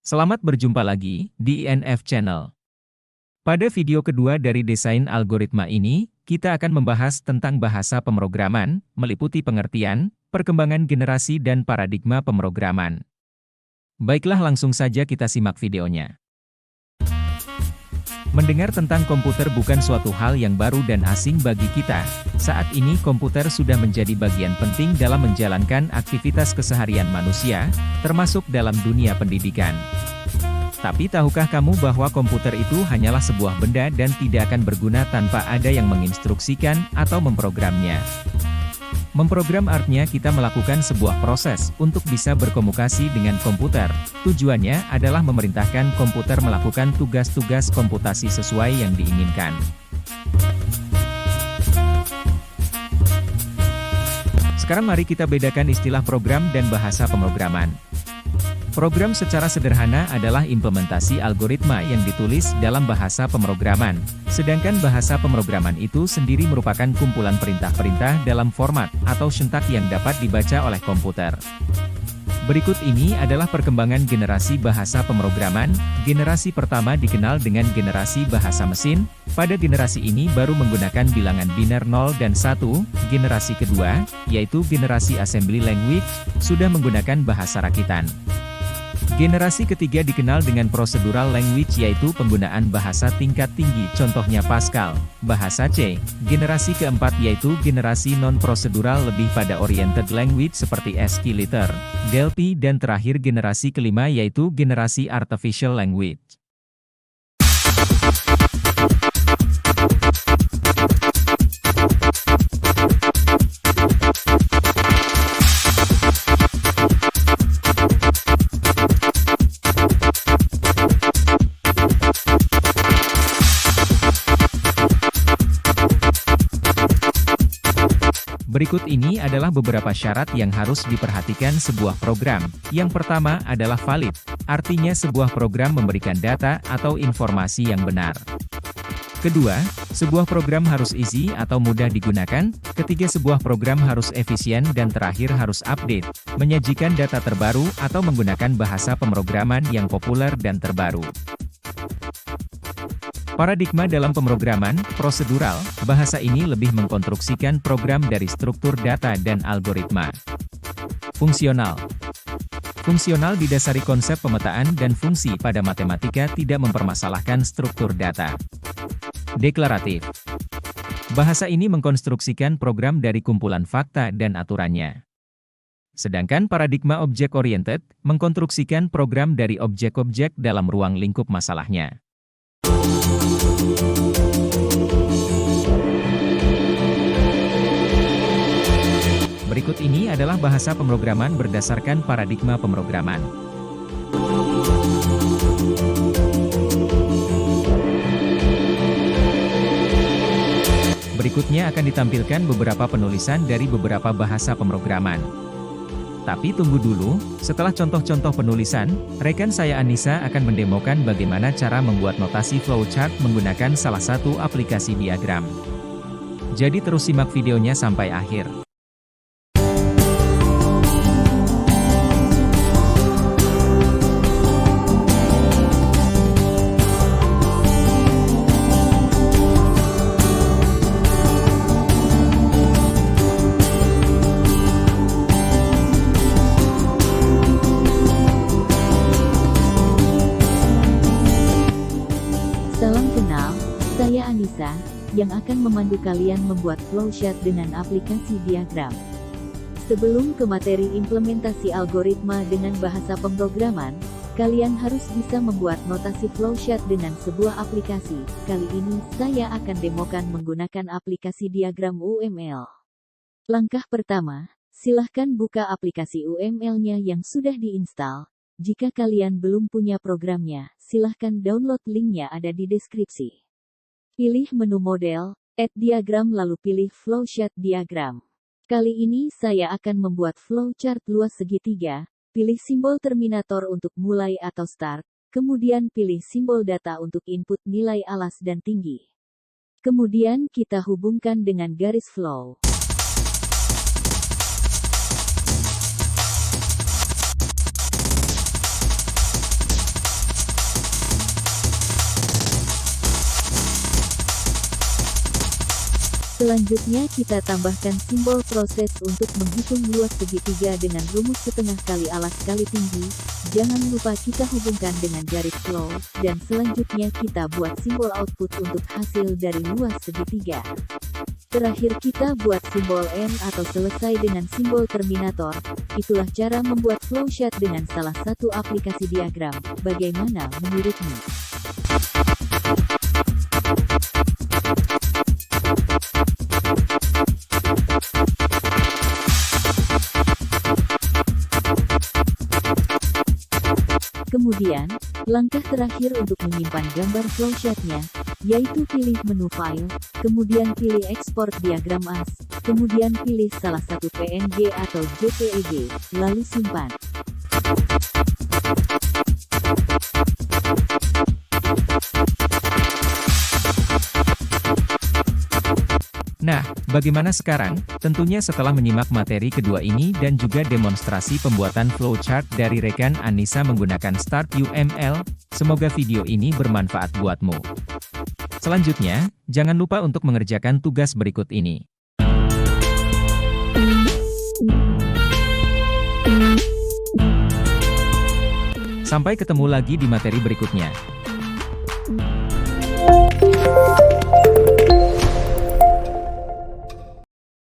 Selamat berjumpa lagi di INF Channel. Pada video kedua dari desain algoritma ini, kita akan membahas tentang bahasa pemrograman, meliputi pengertian, perkembangan generasi dan paradigma pemrograman. Baiklah, langsung saja kita simak videonya. Mendengar tentang komputer bukan suatu hal yang baru dan asing bagi kita. Saat ini komputer sudah menjadi bagian penting dalam menjalankan aktivitas keseharian manusia, termasuk dalam dunia pendidikan. Tapi tahukah kamu bahwa komputer itu hanyalah sebuah benda dan tidak akan berguna tanpa ada yang menginstruksikan atau memprogramnya? Memprogram artinya kita melakukan sebuah proses untuk bisa berkomunikasi dengan komputer. Tujuannya adalah memerintahkan komputer melakukan tugas-tugas komputasi sesuai yang diinginkan. Sekarang mari kita bedakan istilah program dan bahasa pemrograman. Program secara sederhana adalah implementasi algoritma yang ditulis dalam bahasa pemrograman, sedangkan bahasa pemrograman itu sendiri merupakan kumpulan perintah-perintah dalam format atau syntax yang dapat dibaca oleh komputer. Berikut ini adalah perkembangan generasi bahasa pemrograman. Generasi pertama dikenal dengan generasi bahasa mesin. Pada generasi ini baru menggunakan bilangan biner 0 dan 1. Generasi kedua, yaitu generasi assembly language, sudah menggunakan bahasa rakitan. Generasi ketiga dikenal dengan procedural language, yaitu penggunaan bahasa tingkat tinggi, contohnya Pascal, bahasa C. Generasi keempat yaitu generasi non-procedural, lebih pada oriented language seperti Skeletor, Delphi, dan terakhir generasi kelima yaitu generasi artificial language. Berikut ini adalah beberapa syarat yang harus diperhatikan sebuah program. Yang pertama adalah valid, artinya sebuah program memberikan data atau informasi yang benar. Kedua, sebuah program harus easy atau mudah digunakan. Ketiga, sebuah program harus efisien, dan terakhir harus update, menyajikan data terbaru atau menggunakan bahasa pemrograman yang populer dan terbaru. Paradigma dalam pemrograman, prosedural, bahasa ini lebih mengkonstruksikan program dari struktur data dan algoritma. Fungsional. Fungsional didasari konsep pemetaan dan fungsi pada matematika, tidak mempermasalahkan struktur data. Deklaratif. Bahasa ini mengkonstruksikan program dari kumpulan fakta dan aturannya. Sedangkan paradigma objek-oriented, mengkonstruksikan program dari objek-objek dalam ruang lingkup masalahnya. Berikut ini adalah bahasa pemrograman berdasarkan paradigma pemrograman. Berikutnya akan ditampilkan beberapa penulisan dari beberapa bahasa pemrograman. Tapi tunggu dulu, setelah contoh-contoh penulisan, rekan saya Anissa akan mendemokan bagaimana cara membuat notasi flowchart menggunakan salah satu aplikasi diagram. Jadi terus simak videonya sampai akhir. Salam kenal, saya Anissa, yang akan memandu kalian membuat flowchart dengan aplikasi diagram. Sebelum ke materi implementasi algoritma dengan bahasa pemrograman, kalian harus bisa membuat notasi flowchart dengan sebuah aplikasi. Kali ini, saya akan demokan menggunakan aplikasi diagram UML. Langkah pertama, silahkan buka aplikasi UML-nya yang sudah diinstal. Jika kalian belum punya programnya, silahkan download linknya ada di deskripsi. Pilih menu model, add diagram lalu pilih flowchart diagram. Kali ini saya akan membuat flowchart luas segitiga, pilih simbol terminator untuk mulai atau start, kemudian pilih simbol data untuk input nilai alas dan tinggi. Kemudian kita hubungkan dengan garis flow. Selanjutnya kita tambahkan simbol proses untuk menghitung luas segitiga dengan rumus setengah kali alas kali tinggi. Jangan lupa kita hubungkan dengan garis flow, dan selanjutnya kita buat simbol output untuk hasil dari luas segitiga. Terakhir kita buat simbol N atau selesai dengan simbol terminator. Itulah cara membuat flowchart dengan salah satu aplikasi diagram. Bagaimana menurutmu? Kemudian, langkah terakhir untuk menyimpan gambar flowchart-nya, yaitu pilih menu File, kemudian pilih Export Diagram As, kemudian pilih salah satu PNG atau JPEG, lalu simpan. Nah, bagaimana sekarang? Tentunya setelah menyimak materi kedua ini dan juga demonstrasi pembuatan flowchart dari rekan Anissa menggunakan Start UML, semoga video ini bermanfaat buatmu. Selanjutnya, jangan lupa untuk mengerjakan tugas berikut ini. Sampai ketemu lagi di materi berikutnya.